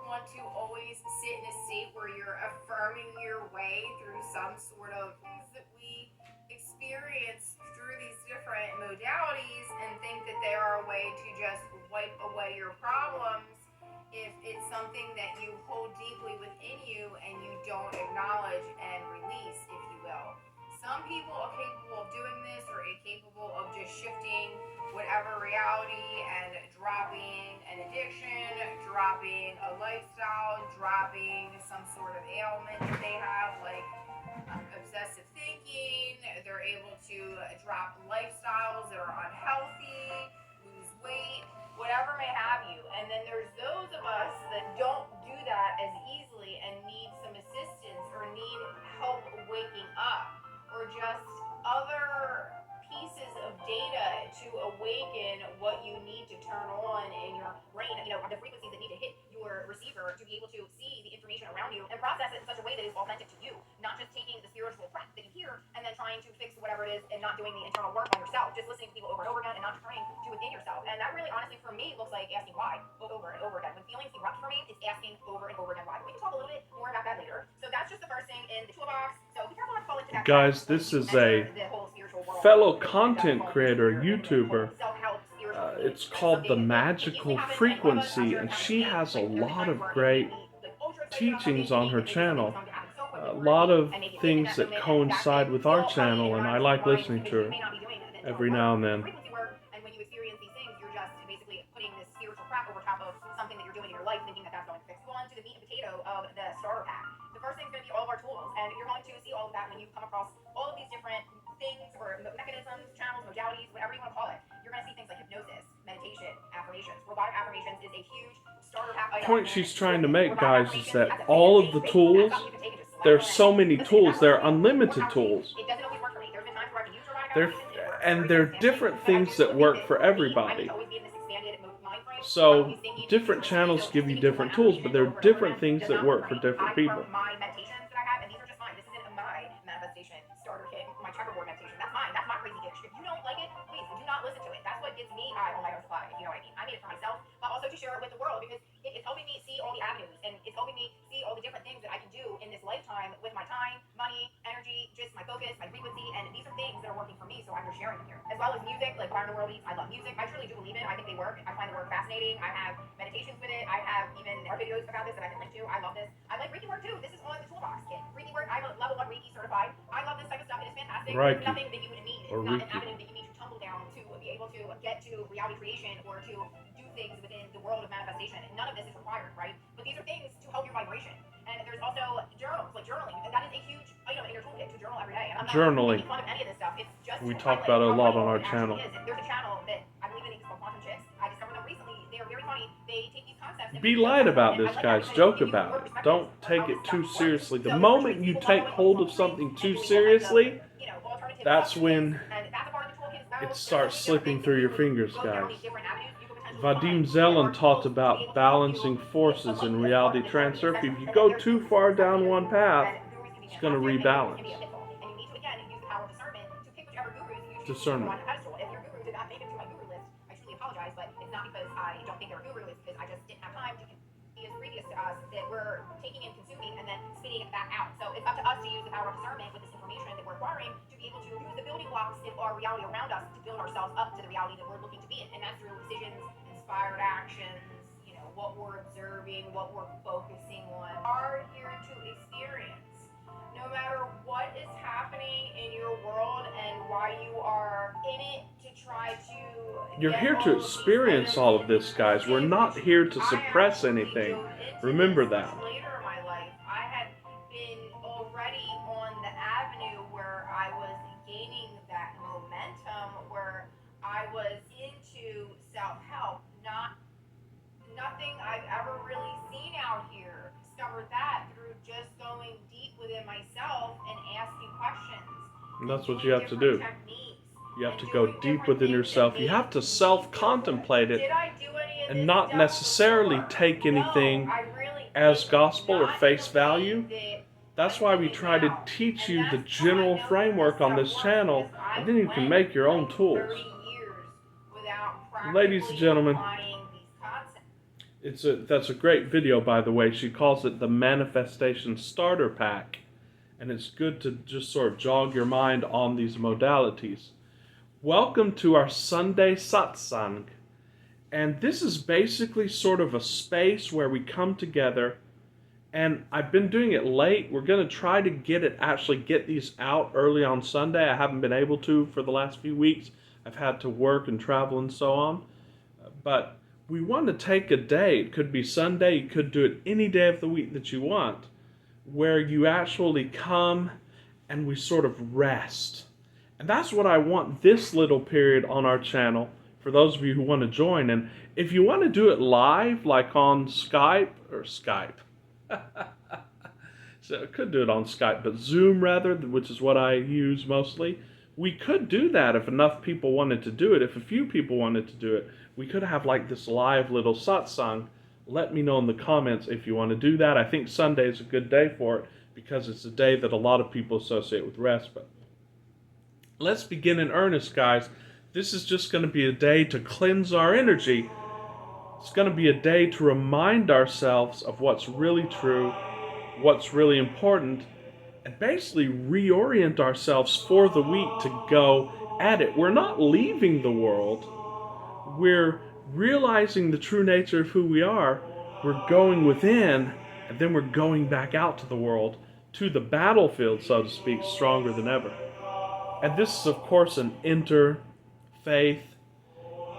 want to always sit in a state where you're affirming your way through some sort of things that we experience through these different modalities and think that they are a way to just wipe away your problems if it's something that you hold deeply within you and you don't acknowledge and release, if you will. Some people are capable of doing this or capable of just shifting whatever reality and dropping an addiction, dropping a lifestyle, dropping some sort of ailment that they have, like obsessive thinking. They're able to drop lifestyles that are unhealthy, lose weight, whatever may have you. And then there's those of us that don't do that as easily and need some assistance or need help waking up or just other pieces of data to awaken what you need to turn on in your brain, the frequencies that need to hit your receiver to be able to see the information around you and process it in such a way that is authentic to you, not just taking the spiritual crap that you hear and then trying to fix whatever it is and not doing the internal work on yourself, just listening to people over and over again and not turning to within yourself. And that really, honestly, for me, looks like asking why over and over again. When feelings erupt for me, it's asking over and over again why. We can talk a little bit more about that later. So that's just the first thing in the toolbox. So be careful not to fall into that. Guys, this is a fellow content creator, YouTuber. It's called The Magical Frequency, and she has a lot of great teachings on her channel. A lot of things that coincide with our channel, and I like listening to her every now and then. And when you experience these things, you're just basically putting this spiritual crap over top of something that you're doing in your life, thinking that that's going to fix. Go on to the meat and potato of the starter pack. The first thing is going to be all of our tools, and you're going to see all of that when you come across all of these different things or mechanisms, channels, modalities, whatever you want to call it. You're going to see things like hypnosis, meditation, affirmations. Robotic affirmations is a huge starter pack item. The point she's trying to make, guys, is that all of the tools, there's so many tools, they're unlimited tools. It doesn't always work for me. There's been times where I've used robotic And they're different things that work for everybody. So different channels give you different tools, but there are different things that work for different people. My meditations that I have, and these are just mine. This isn't my manifestation starter kit, my checkerboard meditation. That's mine. That's my crazy gift. If you don't like it, please do not listen to it. That's what gets me high on my own supply, if you know what I mean. I made it for myself, but also to share it with the world because it's helping me see all the avenues and it's helping me see all the different things that I can do in this lifetime with my time, money, energy, just my focus, my frequency, and these are things that are working for me, so I'm just sharing them here. As well as music, like Fire in the World Beats. I love music. I truly do believe it. I think they work. I find the work fascinating. I have meditations with it. I have even our videos about this that I can link to. I love this. I like Reiki work too. This is on the toolbox kit. Reiki work, I'm a level 1 Reiki certified. I love this type of stuff. It is fantastic. Reiki. It's nothing that you would need. It's not an avenue that you need to tumble down to be able to get to reality creation or to do things within the world of manifestation. None of this is required, right? But these are things to help your vibration. And there's also journals, like journaling. And that is a huge item in your toolkit to journal every day. And I'm Journaling. not making fun of any of this stuff. It's just We talk about it a lot on our channel. There's a channel that I believe in, it's called Quantum Chicks. I discovered them recently. They are very funny. They take these concepts. Be light about this, guys. Joke about it. Don't take it too seriously. The moment you take hold of something too seriously, that's when it starts slipping through your fingers, guys. Vadim Zeland taught about balancing forces in reality transfer. If you go too far down one path, it's going to rebalance. Discernment. If your guru did not make it to my guru list, I truly apologize, but it's not because I don't think they're a guru, it's because I just didn't have time to be as previous to us that we're taking and consuming and then spitting it back out. So it's up to us to use the power of discernment with this information that we're acquiring to be able to use the building blocks in our reality around us to build ourselves up to the reality that we're looking to be in. And that's through decisions, inspired actions, what we're observing, what we're focusing on, are here to experience. No matter what is happening in your world and why you are in it to try to... You're here to experience all of this, guys. We're not here to suppress anything. Remember that. Later in my life, I had been already on the avenue where I was gaining that momentum, where I was into self-help, nothing I've ever really seen out here. Discovered that through just going deep within myself and asking questions. And that's what you have to do. You have to go deep within yourself. You have to self-contemplate it and not necessarily take anything as gospel or face value. That's why we try to teach you the general framework on this channel, and then you can make your own tools. Ladies and gentlemen, That's a great video, by the way. She calls it the Manifestation Starter Pack. And it's good to just sort of jog your mind on these modalities. Welcome to our Sunday Satsang. And this is basically sort of a space where we come together. And I've been doing it late. We're going to try to get these out early on Sunday. I haven't been able to for the last few weeks. I've had to work and travel and so on. But we want to take a day. It could be Sunday. You could do it any day of the week that you want, where you actually come and we sort of rest. And that's what I want this little period on our channel for those of you who want to join. And if you want to do it live, like on Skype. So I could do it on Skype, but Zoom rather, which is what I use mostly. We could do that if enough people wanted to do it. If a few people wanted to do it, we could have like this live little satsang. Let me know in the comments if you want to do that. I think Sunday is a good day for it because it's a day that a lot of people associate with rest. But let's begin in earnest, guys. This is just going to be a day to cleanse our energy. It's going to be a day to remind ourselves of what's really true, what's really important, and basically reorient ourselves for the week to go at it. We're not leaving the world. We're realizing the true nature of who we are. We're going within, and then we're going back out to the world, to the battlefield, so to speak, stronger than ever. And this is, of course, an interfaith,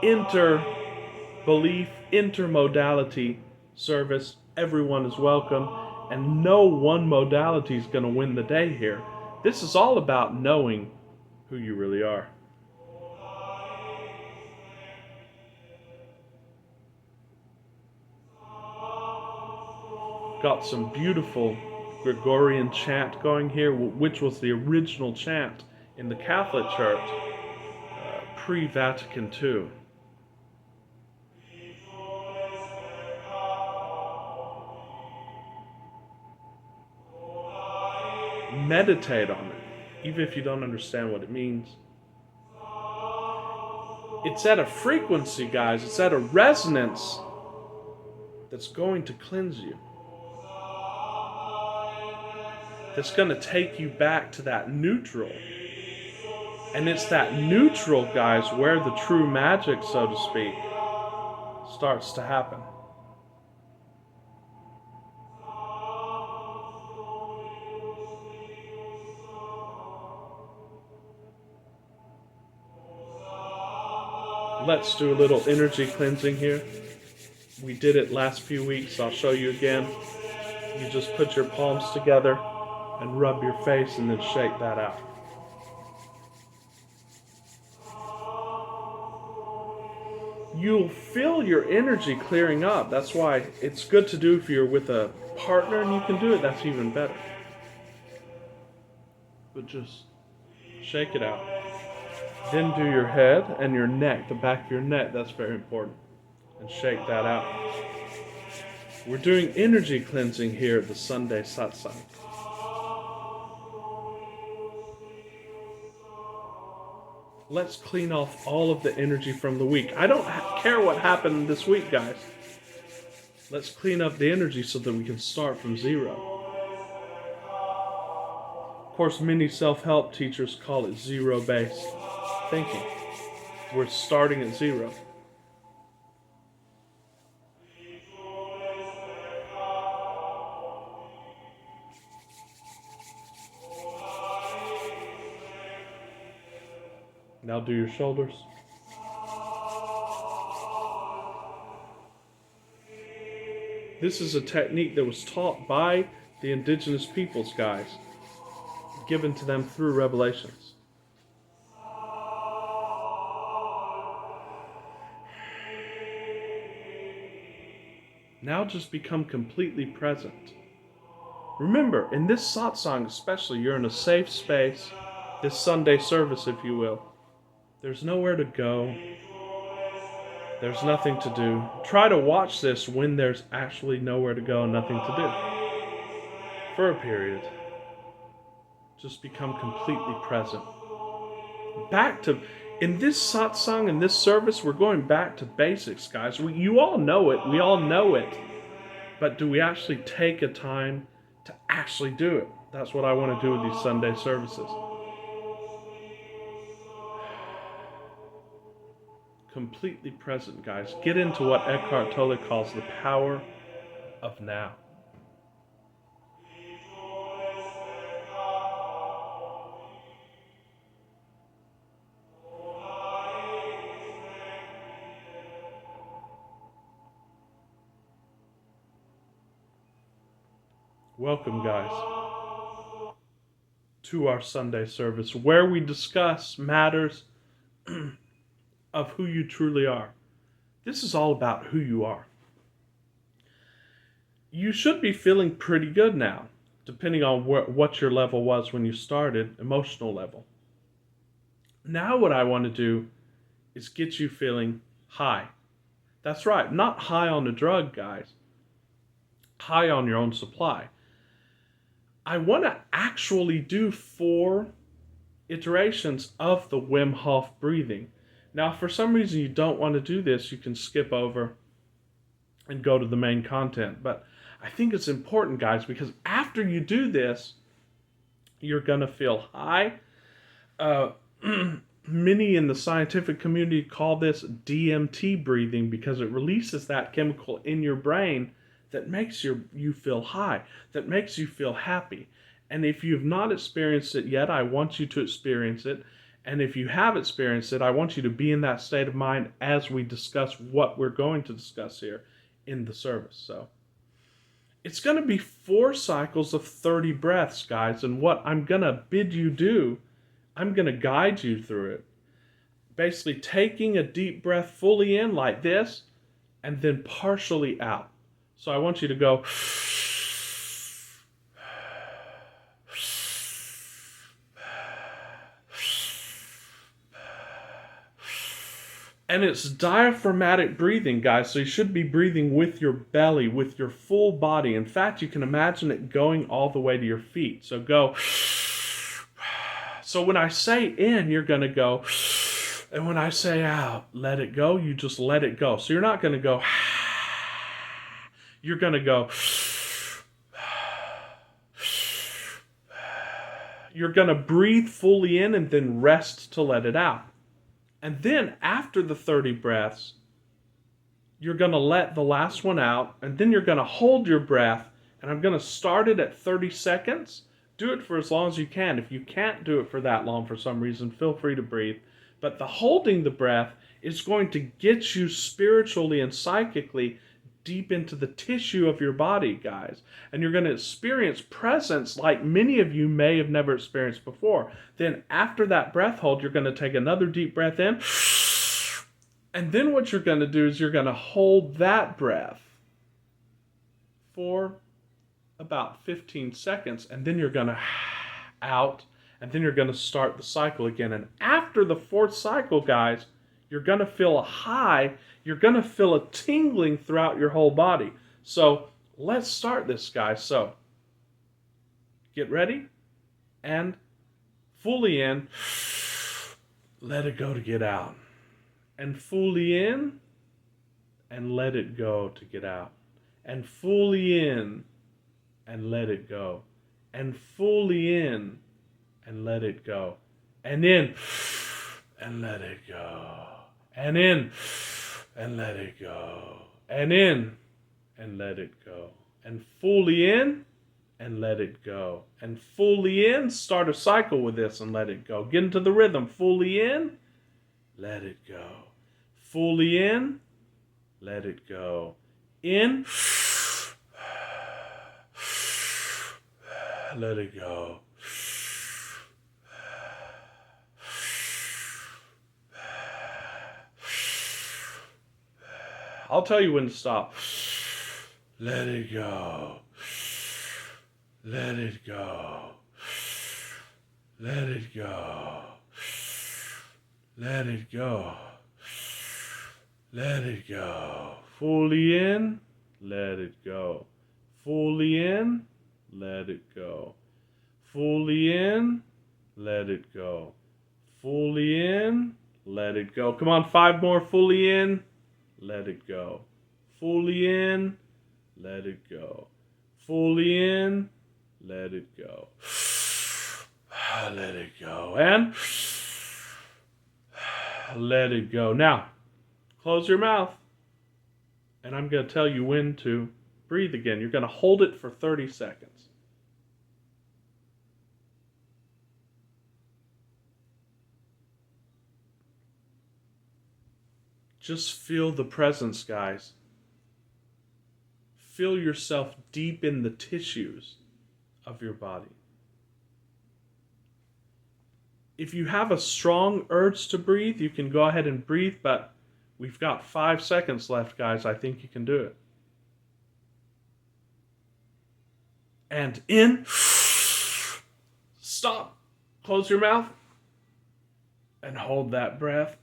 inter-belief, intermodality service. Everyone is welcome, and no one modality is going to win the day here. This is all about knowing who you really are. Got some beautiful Gregorian chant going here, which was the original chant in the Catholic Church pre-Vatican II. Meditate on it, even if you don't understand what it means. It's at a frequency, guys. It's at a resonance that's going to cleanse you. That's going to take you back to that neutral. And it's that neutral, guys, where the true magic, so to speak, starts to happen. Let's do a little energy cleansing here. We did it last few weeks. I'll show you again. You just put your palms together and rub your face and then shake that out. You'll feel your energy clearing up. That's why it's good to do if you're with a partner and you can do it. That's even better. But just shake it out. Then do your head and your neck, the back of your neck. That's very important. And shake that out. We're doing energy cleansing here at the Sunday Satsang. Let's clean off all of the energy from the week. I don't care what happened this week, guys. Let's clean up the energy so that we can start from zero. Of course, many self-help teachers call it zero-based thinking. We're starting at zero. Now do your shoulders. This is a technique that was taught by the indigenous peoples, guys, given to them through revelations. Now just become completely present. Remember, in this satsang especially, you're in a safe space, this Sunday service, if you will. There's nowhere to go. There's nothing to do. Try to watch this when there's actually nowhere to go and nothing to do. For a period. Just become completely present. Back to, In this satsang, in this service, we're going back to basics, guys. You all know it. We all know it. But do we actually take a time to actually do it? That's what I want to do with these Sunday services. Completely present, guys. Get into what Eckhart Tolle calls the power of now. Welcome, guys, to our Sunday service where we discuss matters of who you truly are. This is all about who you are. You should be feeling pretty good now, depending on what your level was when you started, emotional level. Now what I want to do is get you feeling high. That's right, not high on the drug, guys. High on your own supply. I want to actually do 4 iterations of the Wim Hof breathing. Now, if for some reason you don't want to do this, you can skip over and go to the main content. But I think it's important, guys, because after you do this, you're going to feel high. Many in the scientific community call this DMT breathing because it releases that chemical in your brain that makes you feel high, that makes you feel happy. And if you've not experienced it yet, I want you to experience it. And if you have experienced it, I want you to be in that state of mind as we discuss what we're going to discuss here in the service. So it's going to be 4 cycles of 30 breaths, guys. And what I'm going to bid you do, I'm going to guide you through it. Basically taking a deep breath fully in like this and then partially out. So I want you to go and it's diaphragmatic breathing, guys. So you should be breathing with your belly, with your full body. In fact, you can imagine it going all the way to your feet. So go. So when I say in, you're going to go. And when I say out, let it go, you just let it go. So you're not going to go. You're going to go. You're going to breathe fully in and then rest to let it out. And then after the 30 breaths, you're going to let the last one out. And then you're going to hold your breath. And I'm going to start it at 30 seconds. Do it for as long as you can. If you can't do it for that long for some reason, feel free to breathe. But the holding the breath is going to get you spiritually and psychically deep into the tissue of your body, guys. And you're going to experience presence like many of you may have never experienced before. Then after that breath hold, you're going to take another deep breath in. And then what you're going to do is you're going to hold that breath for about 15 seconds. And then you're going to out. And then you're going to start the cycle again. And after the 4th cycle, guys, you're going to feel a high. You're going to feel a tingling throughout your whole body. So let's start this, guys. So get ready and fully in. Let it go to get out. And fully in and let it go to get out. And fully in and let it go. And fully in and let it go. And in and let it go. And in and let it go. And in and let it go. And fully in and let it go. And fully in, start a cycle with this and let it go. Get into the rhythm. Fully in, let it go. Fully in, let it go. In, let it go. I'll tell you when to stop. Let it go. Let it go. Let it go. Let it go. Let it go. Fully in, let it go. Fully in, let it go. Fully in, let it go. Fully in, let it go. Come on, 5 more. Fully in, let it go. Fully in, let it go. Fully in, let it go. Let it go. And let it go. Now, close your mouth. And I'm going to tell you when to breathe again. You're going to hold it for 30 seconds. Just feel the presence, guys. Feel yourself deep in the tissues of your body. If you have a strong urge to breathe, you can go ahead and breathe, but we've got 5 seconds left, guys. I think you can do it. And in. Stop. Close your mouth. And hold that breath.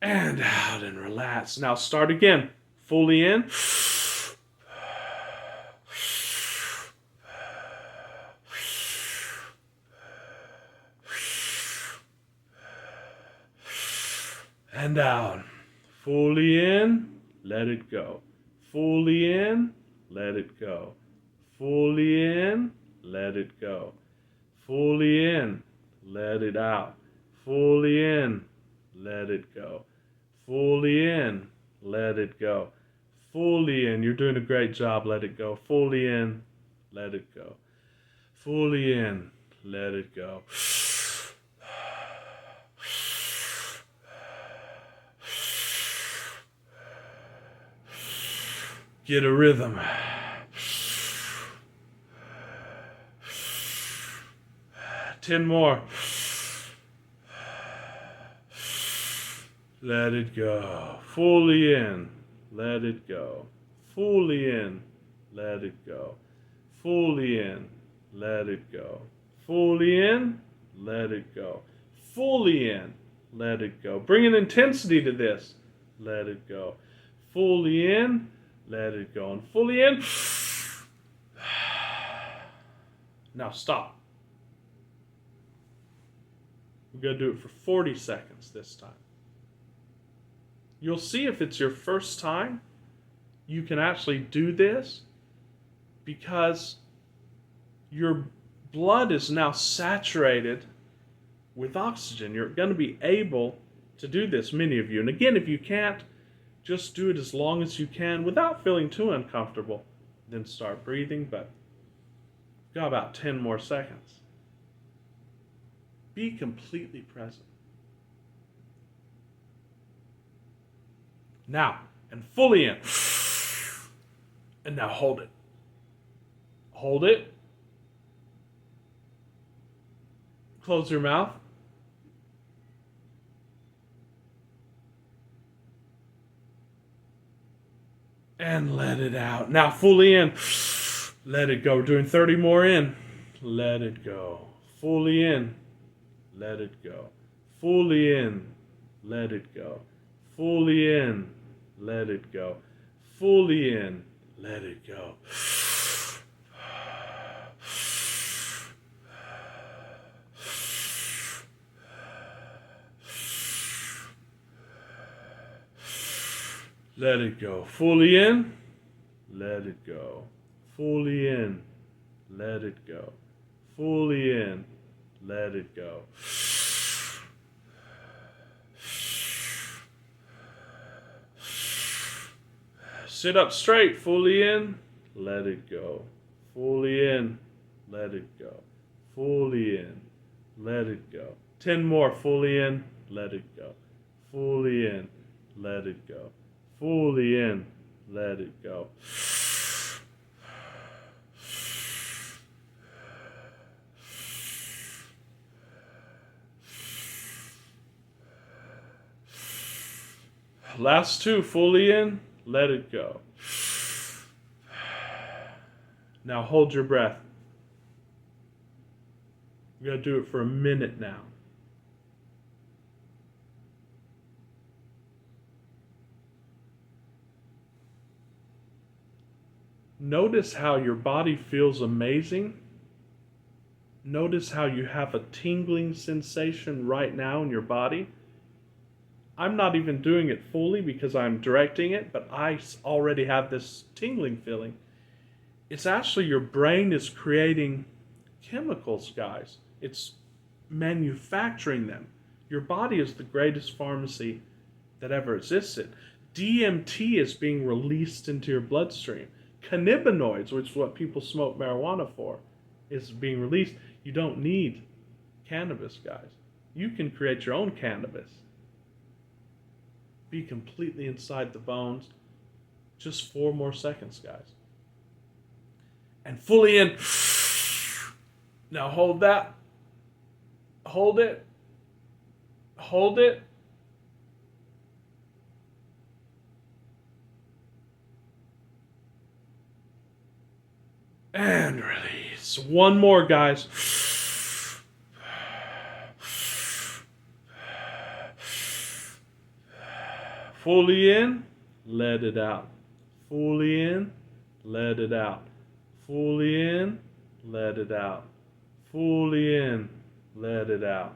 And out and relax. Now start again. Fully in. And down. Fully in. Let it go. Fully in. Let it go. Fully in. Let it go. Fully in. Let it out. Fully in. Let it go. Fully in. Let it go. Fully in. You're doing a great job. Let it go. Fully in. Let it go. Fully in. Let it go. Get a rhythm. 10 more. Let it go. Fully in. Let it go. Fully in. Let it go. Fully in. Let it go. Fully in. Let it go. Fully in. Let it go. Bring an intensity to this. Let it go. Fully in. Let it go. And fully in. Now stop. We're going to do it for 40 seconds this time. You'll see if it's your first time, you can actually do this because your blood is now saturated with oxygen. You're going to be able to do this, many of you. And again, if you can't, just do it as long as you can without feeling too uncomfortable. Then start breathing, but got about 10 more seconds. Be completely present. Now, and fully in. And now hold it. Hold it. Close your mouth. And let it out. Now fully in. Let it go. We're doing 30 more in. Let it go. Fully in. Let it go. Fully in. Let it go. Fully in. Let it go. Fully in. Let it go. Let it go. Fully in. Let it go. Fully in. Let it go. Fully in. Let it go. Sit up straight. Fully in. Let it go. Fully in. Let it go. Fully in. Let it go. 10 more. Fully in. Let it go. Fully in. Let it go. Fully in. Let it go. Last 2. Fully in. Let it go. Now hold your breath. We're going to do it for a minute now. Notice how your body feels amazing. Notice how you have a tingling sensation right now in your body. I'm not even doing it fully because I'm directing it, but I already have this tingling feeling. It's actually your brain is creating chemicals, guys. It's manufacturing them. Your body is the greatest pharmacy that ever existed. DMT is being released into your bloodstream. Cannabinoids, which is what people smoke marijuana for, is being released. You don't need cannabis, guys. You can create your own cannabis. Be completely inside the bones. Just 4 more seconds, guys. And fully in. Now hold that. Hold it. Hold it. And release. One more, guys. Fully in, let it out. Fully in, let it out. Fully in, let it out. Fully in, let it out.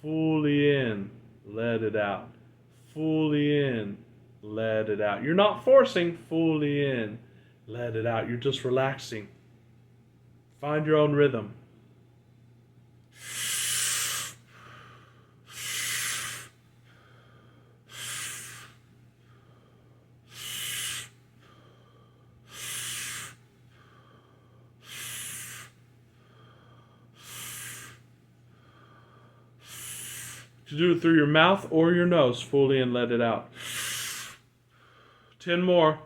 Fully in, let it out. Fully in, let it out. You're not forcing. Fully in, let it out. You're just relaxing. Find your own rhythm. To do it through your mouth or your nose, fully and let it out. 10 more.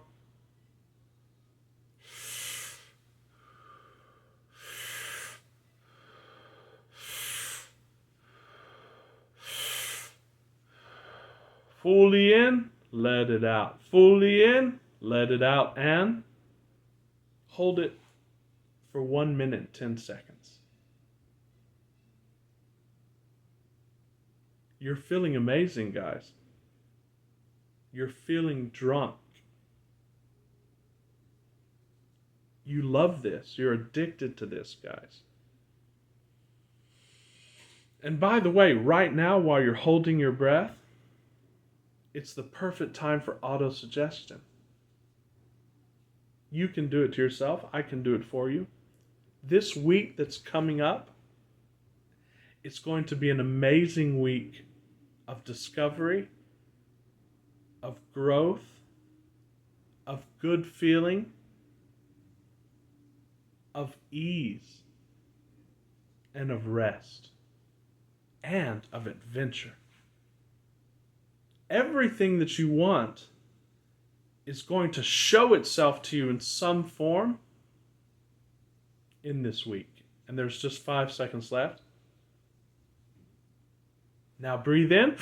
Fully in, let it out. Fully in, let it out, and hold it for 1 minute, 10 seconds. You're feeling amazing, guys. You're feeling drunk. You love this. You're addicted to this, guys. And by the way, right now, while you're holding your breath, it's the perfect time for autosuggestion. You can do it to yourself. I can do it for you. This week that's coming up, it's going to be an amazing week of discovery, of growth, of good feeling, of ease, and of rest, and of adventure. Everything that you want is going to show itself to you in some form in this week. And there's just 5 seconds left. Now breathe in.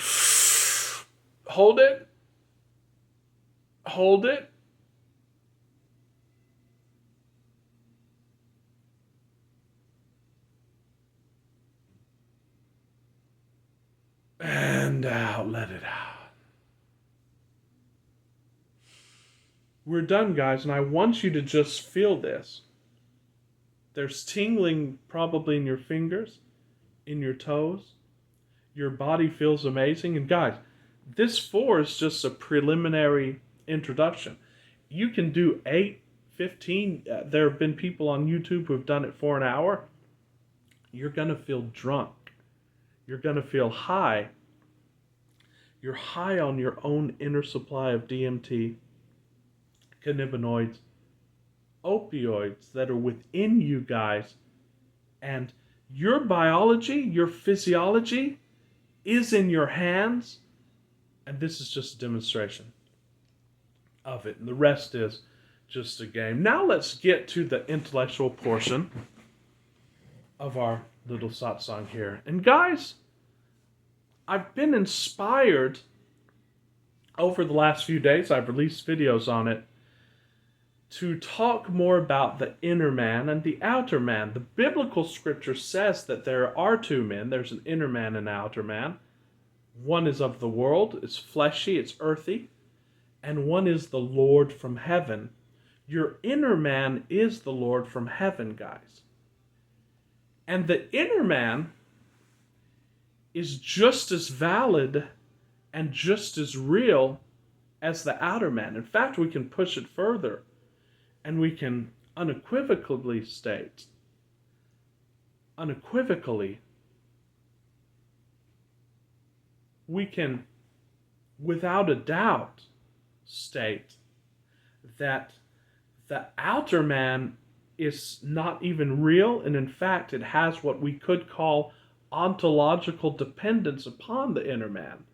Hold it. Hold it. And out. Let it out. We're done, guys, and I want you to just feel this. There's tingling probably in your fingers, in your toes. Your body feels amazing. And guys, this 4 is just a preliminary introduction. You can do 8, 15. There have been people on YouTube who have done it for an hour. You're going to feel drunk. You're going to feel high. You're high on your own inner supply of DMT, cannabinoids, opioids that are within you guys. And your biology, your physiology is in your hands. And this is just a demonstration of it. And the rest is just a game. Now let's get to the intellectual portion of our little satsang here. And guys, I've been inspired over the last few days. I've released videos on it to talk more about the inner man and the outer man. The biblical scripture says that there are 2 men. There's an inner man and an outer man. One is of the world, it's fleshy, it's earthy, and one is the Lord from heaven. Your inner man is the Lord from heaven, guys. And the inner man is just as valid and just as real as the outer man. In fact, we can push it further and we can unequivocally state, we can without a doubt state that the outer man is not even real, and in fact it has what we could call ontological dependence upon the inner man.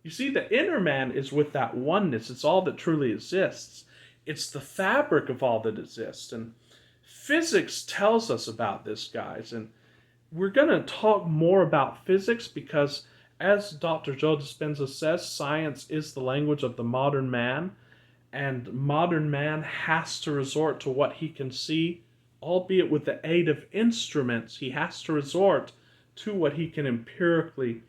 You see, the inner man is with that oneness. It's all that truly exists. It's the fabric of all that exists. And physics tells us about this, guys. And we're going to talk more about physics because, as Dr. Joe Dispenza says, science is the language of the modern man. And modern man has to resort to what he can see, albeit with the aid of instruments. He has to resort to what he can empirically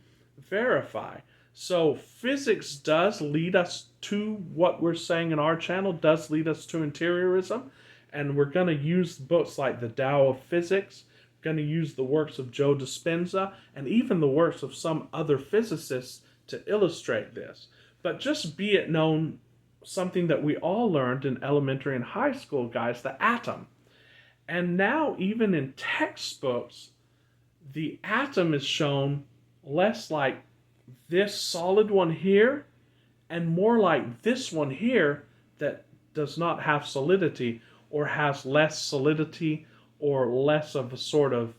verify. So physics does lead us to what we're saying in our channel, does lead us to interiorism. And we're going to use books like the Tao of Physics, we're going to use the works of Joe Dispenza, and even the works of some other physicists to illustrate this. But just be it known, something that we all learned in elementary and high school, guys, the atom. And now even in textbooks, the atom is shown less like this solid one here and more like this one here that does not have solidity or has less solidity or less of a sort of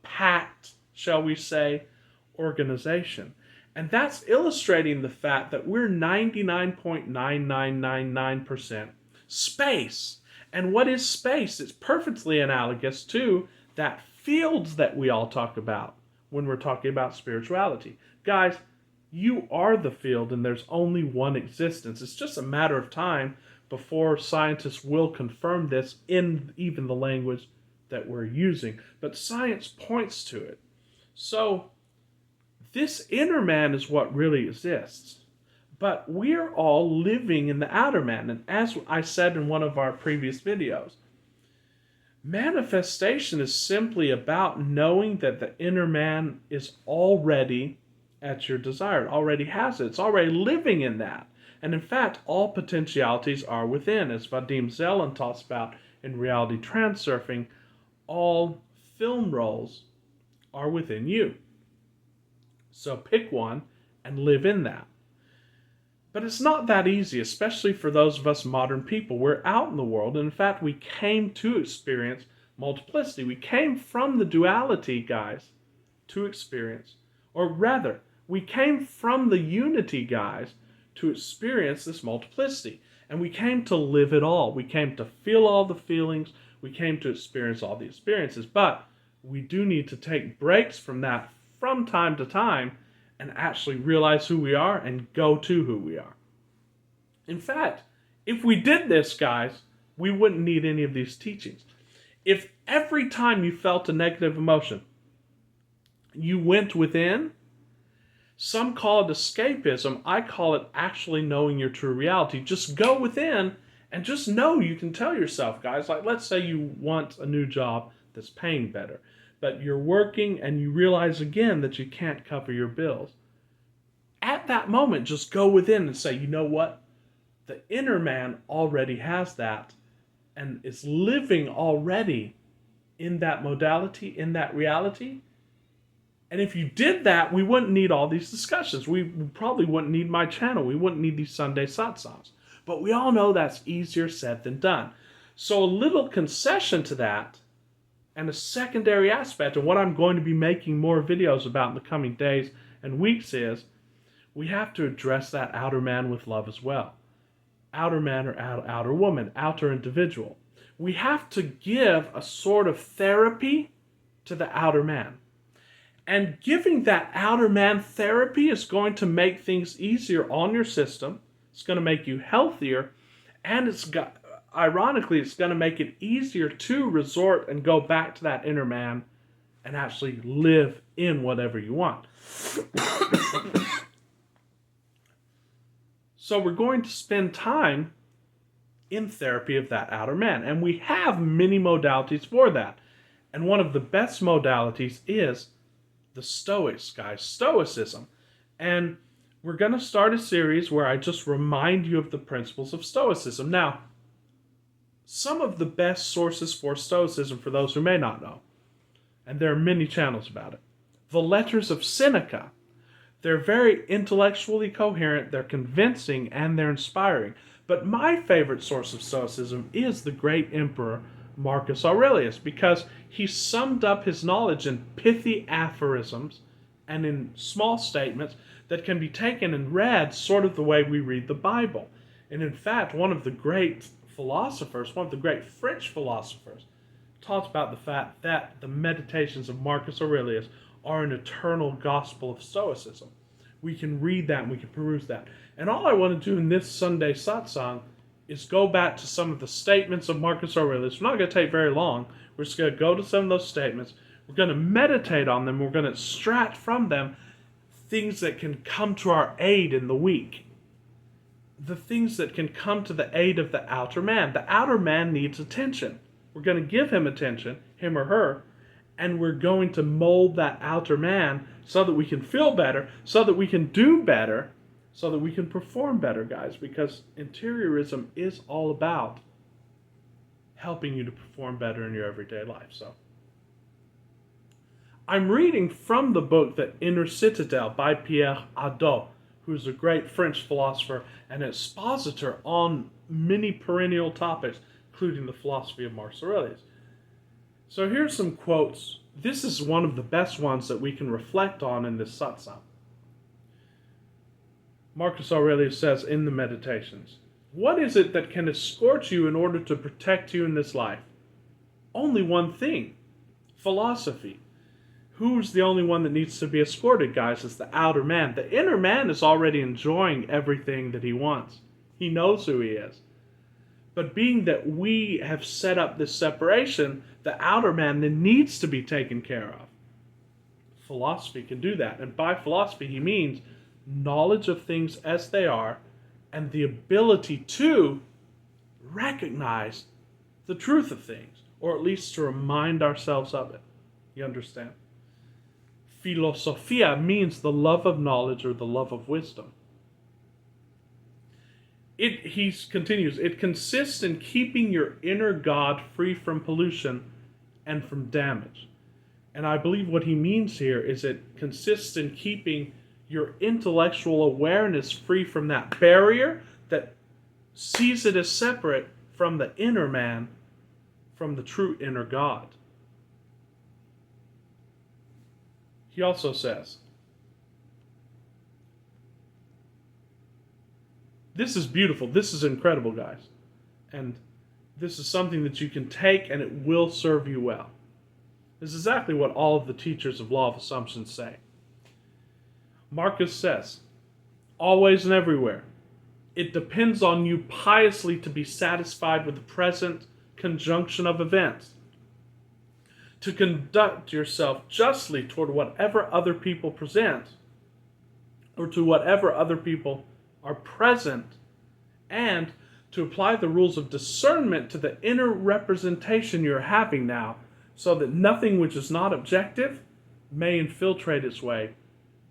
packed, shall we say, organization. And that's illustrating the fact that we're 99.9999% space. And what is space? It's perfectly analogous to that fields that we all talk about when we're talking about spirituality. Guys, you are the field and there's only one existence. It's just a matter of time before scientists will confirm this in even the language that we're using. But science points to it. So this inner man is what really exists. But we're all living in the outer man. And as I said in one of our previous videos, manifestation is simply about knowing that the inner man is already at your desire. It already has it. It's already living in that. And in fact, all potentialities are within. As Vadim Zeland talks about in Reality Transurfing, all film roles are within you. So pick one and live in that. But it's not that easy, especially for those of us modern people. We're out in the world, and in fact, we came to experience multiplicity. We came from the duality, guys, to experience, or rather, we came from the unity, guys, to experience this multiplicity. And we came to live it all. We came to feel all the feelings. We came to experience all the experiences. But we do need to take breaks from that from time to time and actually realize who we are and go to who we are. In fact, if we did this, guys, we wouldn't need any of these teachings. If every time you felt a negative emotion, you went within, some call it escapism. I call it actually knowing your true reality. Just go within and just know. You can tell yourself, guys, like let's say you want a new job that's paying better, but you're working and you realize again that you can't cover your bills. At that moment, just go within and say, you know what? The inner man already has that and is living already in that modality, in that reality. And if you did that, we wouldn't need all these discussions. We probably wouldn't need my channel. We wouldn't need these Sunday Satsangs. But we all know that's easier said than done. So a little concession to that, and a secondary aspect of what I'm going to be making more videos about in the coming days and weeks is, we have to address that outer man with love as well. Outer man or outer woman, outer individual. We have to give a sort of therapy to the outer man. And giving that outer man therapy is going to make things easier on your system. It's going to make you healthier. And ironically, it's going to make it easier to resort and go back to that inner man and actually live in whatever you want. So we're going to spend time in therapy of that outer man. And we have many modalities for that. And one of the best modalities is the Stoics, guys, Stoicism. And we're going to start a series where I just remind you of the principles of Stoicism. Now, some of the best sources for Stoicism, for those who may not know, and there are many channels about it, the letters of Seneca. They're very intellectually coherent, they're convincing, and they're inspiring. But my favorite source of Stoicism is the great emperor Marcus Aurelius, because he summed up his knowledge in pithy aphorisms and in small statements that can be taken and read sort of the way we read the Bible. And in fact, one of the great philosophers, one of the great French philosophers, talks about the fact that the meditations of Marcus Aurelius are an eternal gospel of Stoicism. We can read that and we can peruse that. And all I want to do in this Sunday Satsang is go back to some of the statements of Marcus Aurelius. We're not going to take very long. We're just going to go to some of those statements. We're going to meditate on them. We're going to extract from them things that can come to our aid in the week. The things that can come to the aid of the outer man. The outer man needs attention. We're going to give him attention, him or her, and we're going to mold that outer man so that we can feel better, so that we can do better, so that we can perform better, guys, because interiorism is all about helping you to perform better in your everyday life. So I'm reading from the book The Inner Citadel by Pierre Hadot, who's a great French philosopher and expositor on many perennial topics, including the philosophy of Marcus Aurelius. So here's some quotes. This is one of the best ones that we can reflect on in this satsang. Marcus Aurelius says in the Meditations, "What is it that can escort you in order to protect you in this life? Only one thing, philosophy. Who's the only one that needs to be escorted, guys? It's the outer man. The inner man is already enjoying everything that he wants. He knows who he is. But being that we have set up this separation, the outer man then needs to be taken care of. Philosophy can do that. And by philosophy, he means knowledge of things as they are and the ability to recognize the truth of things, or at least to remind ourselves of it. You understand? Philosophia means the love of knowledge or the love of wisdom. He continues, it consists in keeping your inner God free from pollution and from damage. And I believe what he means here is it consists in keeping your intellectual awareness free from that barrier that sees it as separate from the inner man, from the true inner God. He also says, this is beautiful. This is incredible, guys. And this is something that you can take and it will serve you well. This is exactly what all of the teachers of law of assumption say. Marcus says, always and everywhere, it depends on you piously to be satisfied with the present conjunction of events, to conduct yourself justly toward whatever other people present, or to whatever other people are present, and to apply the rules of discernment to the inner representation you're having now, so that nothing which is not objective may infiltrate its way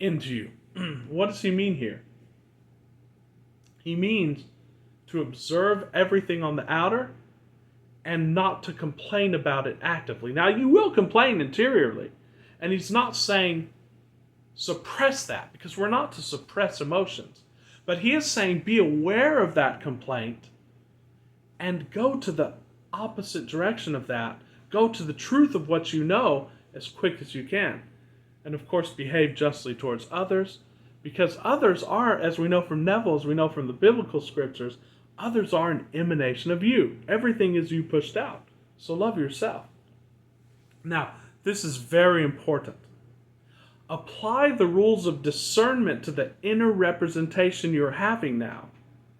into you. What does he mean here? He means to observe everything on the outer and not to complain about it actively. Now, you will complain interiorly, and he's not saying suppress that, because we're not to suppress emotions. But he is saying be aware of that complaint and go to the opposite direction of that. Go to the truth of what you know as quick as you can. And of course, behave justly towards others, because others are, as we know from Neville, as we know from the biblical scriptures, others are an emanation of you. Everything is you pushed out. So love yourself. Now, this is very important. Apply the rules of discernment to the inner representation you're having now,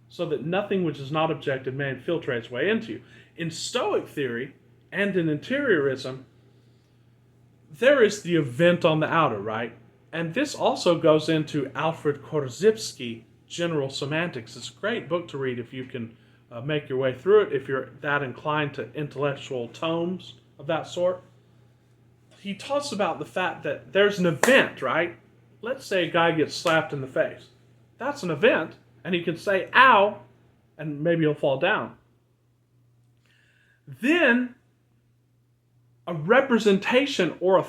so that nothing which is not objective may infiltrate its way into you. In Stoic theory and in interiorism, there is the event on the outer, right? And this also goes into Alfred Korzybski, General Semantics. It's a great book to read if you can make your way through it if you're that inclined to intellectual tomes of that sort. He talks about the fact that there's an event, right? Let's say a guy gets slapped in the face. That's an event, and he can say, ow, and maybe he'll fall down. Then a representation or a